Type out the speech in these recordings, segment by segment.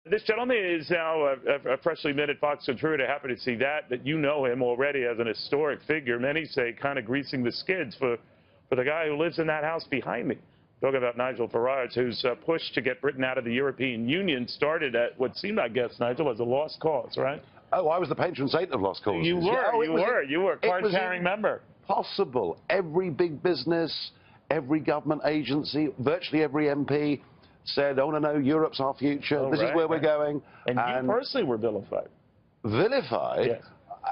This gentleman is now a freshly minted Fox intruder. Happy to see that you know him already as an historic figure. Many say kind of greasing the skids for the guy who lives in that house behind me. Talking about Nigel Farage, whose push to get Britain out of the European Union started at what seemed, I guess, Nigel, as a lost cause, right? Oh, I was the patron saint of lost causes. You were. You were a card-carrying member. Possible. Every big business, every government agency, virtually every MP said, oh, no, Europe's our future. This is where we're going. And you personally were vilified. Vilified? Yes.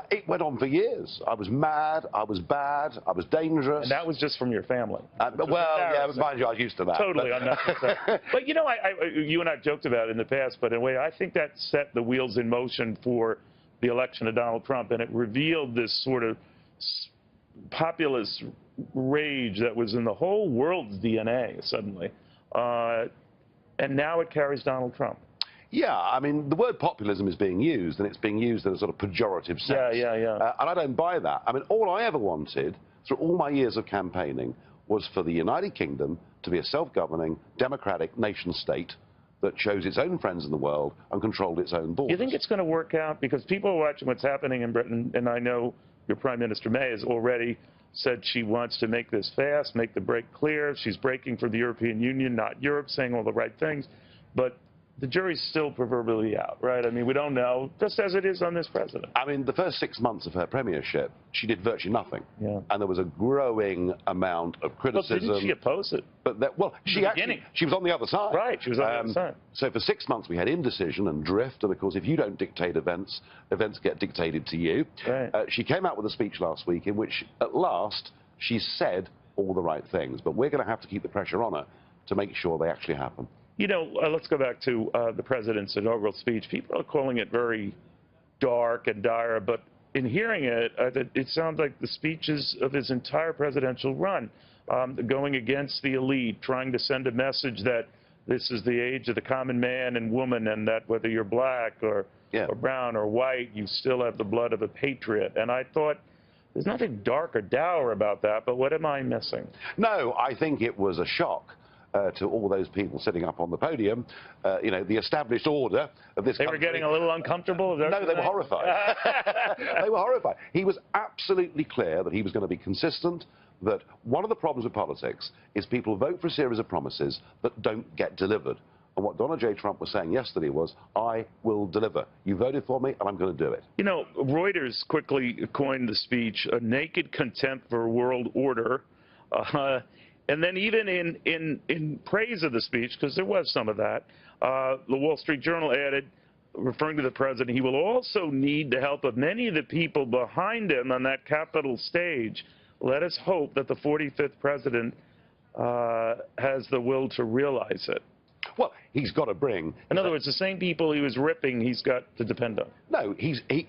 It went on for years. I was mad, I was bad, I was dangerous. And that was just from your family. Well, yeah, mind you, I was used to that. Totally unnecessary. But, you know, you and I have joked about it in the past, but in a way, I think that set the wheels in motion for the election of Donald Trump, and it revealed this sort of populist rage that was in the whole world's DNA suddenly. And now it carries Donald Trump. Yeah, I mean, the word populism is being used, and it's being used in a sort of pejorative sense. Yeah. And I don't buy that. I mean, all I ever wanted, through all my years of campaigning, was for the United Kingdom to be a self-governing, democratic nation-state that chose its own friends in the world and controlled its own borders. You think it's going to work out? Because people are watching what's happening in Britain, and I know your Prime Minister May has already said she wants to make this fast, make the break clear. She's breaking for the European Union, not Europe, saying all the right things. But the jury's still proverbially out, right? I mean, we don't know, just as it is on this president. I mean, the first 6 months of her premiership, she did virtually nothing. Yeah. And there was a growing amount of criticism. Well, didn't she oppose it? But she was on the other side. Right, she was on the other side. So for 6 months we had indecision and drift, and of course if you don't dictate events, events get dictated to you. Right. She came out with a speech last week in which, at last, she said all the right things. But we're going to have to keep the pressure on her to make sure they actually happen. You know, let's go back to the president's inaugural speech. People are calling it very dark and dire, but in hearing it, it sounds like the speeches of his entire presidential run, going against the elite, trying to send a message that this is the age of the common man and woman, and that whether you're black or brown or white, you still have the blood of a patriot. And I thought, there's nothing dark or dour about that, but what am I missing? No, I think it was a shock to all those people sitting up on the podium. You know, the established order of this country. They were getting a little uncomfortable? No, they were horrified. They were horrified. He was absolutely clear that he was going to be consistent, that one of the problems with politics is people vote for a series of promises that don't get delivered. And what Donald J. Trump was saying yesterday was, I will deliver. You voted for me, and I'm going to do it. You know, Reuters quickly coined the speech a naked contempt for world order. And then even in praise of the speech, because there was some of that, the Wall Street Journal added, referring to the president, he will also need the help of many of the people behind him on that Capitol stage. Let us hope that the 45th president has the will to realize it. Well, he's got to bring... In other words, the same people he was ripping, he's got to depend on. No,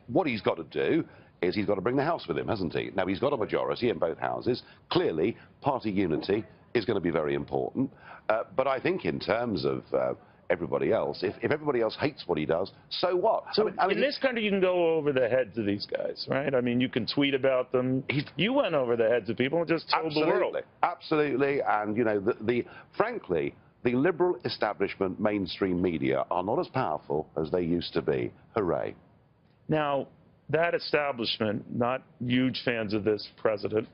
what he's got to do is he's got to bring the House with him, hasn't he? Now, he's got a majority in both houses. Clearly, party unity is going to be very important. But I think in terms of everybody else, if everybody else hates what he does, so what? So in this country, you can go over the heads of these guys, right? I mean, you can tweet about them. You went over the heads of people and just told the world. Absolutely. And, you know, frankly, the liberal establishment mainstream media are not as powerful as they used to be. Hooray. Now, that establishment, not huge fans of this president,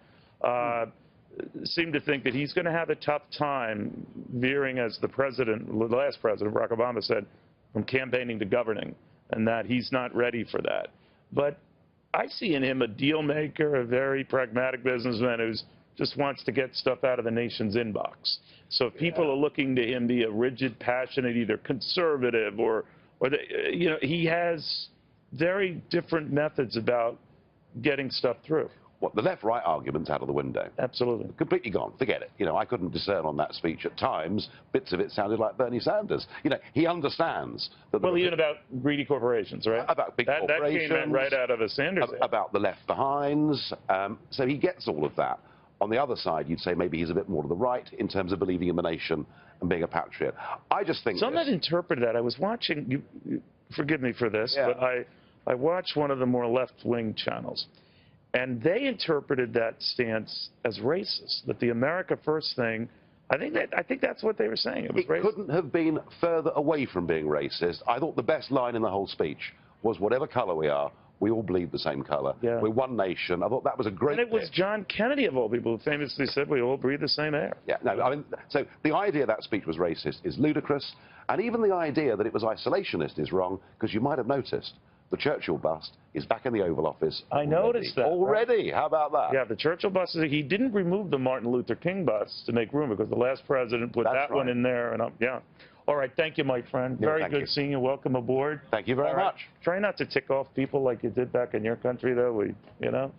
seem to think that he's going to have a tough time veering, as the last president, Barack Obama, said, from campaigning to governing, and that he's not ready for that. But I see in him a deal maker, a very pragmatic businessman who just wants to get stuff out of the nation's inbox. So if people are looking to him be a rigid, passionate, either conservative or you know, he has very different methods about getting stuff through. What, the left-right argument's out of the window? Absolutely. Completely gone. Forget it. You know, I couldn't discern on that speech at times. Bits of it sounded like Bernie Sanders. You know, he understands that... Well, even about greedy corporations, right? About big corporations. That came right out of a Sanders. About the left-behinds. So he gets all of that. On the other side, you'd say maybe he's a bit more to the right in terms of believing in the nation and being a patriot. I just think... Some that interpreted that. I was watching... forgive me for this, but I watched one of the more left-wing channels. And they interpreted that stance as racist, that the America First thing I think that's what they were saying. It was It racist. couldn't have been further away from being racist. I thought the best line in the whole speech was, whatever colour we are, we all bleed the same colour. Yeah. We're one nation. I thought that was a great And it was pitch. John Kennedy, of all people, who famously said we all breathe the same air. Yeah, no, I mean, so the idea that speech was racist is ludicrous, and even the idea that it was isolationist is wrong, because you might have noticed the Churchill bust is back in the Oval Office. I noticed that. Already? How about that? Yeah, the Churchill bust, he didn't remove the Martin Luther King bust to make room, because the last president put That's that one right. in there. And yeah. All right, thank you, my friend. Yeah, Very thank good you. seeing you. Welcome aboard. Thank you very All right. much. Try not to tick off people like you did back in your country, though. You know.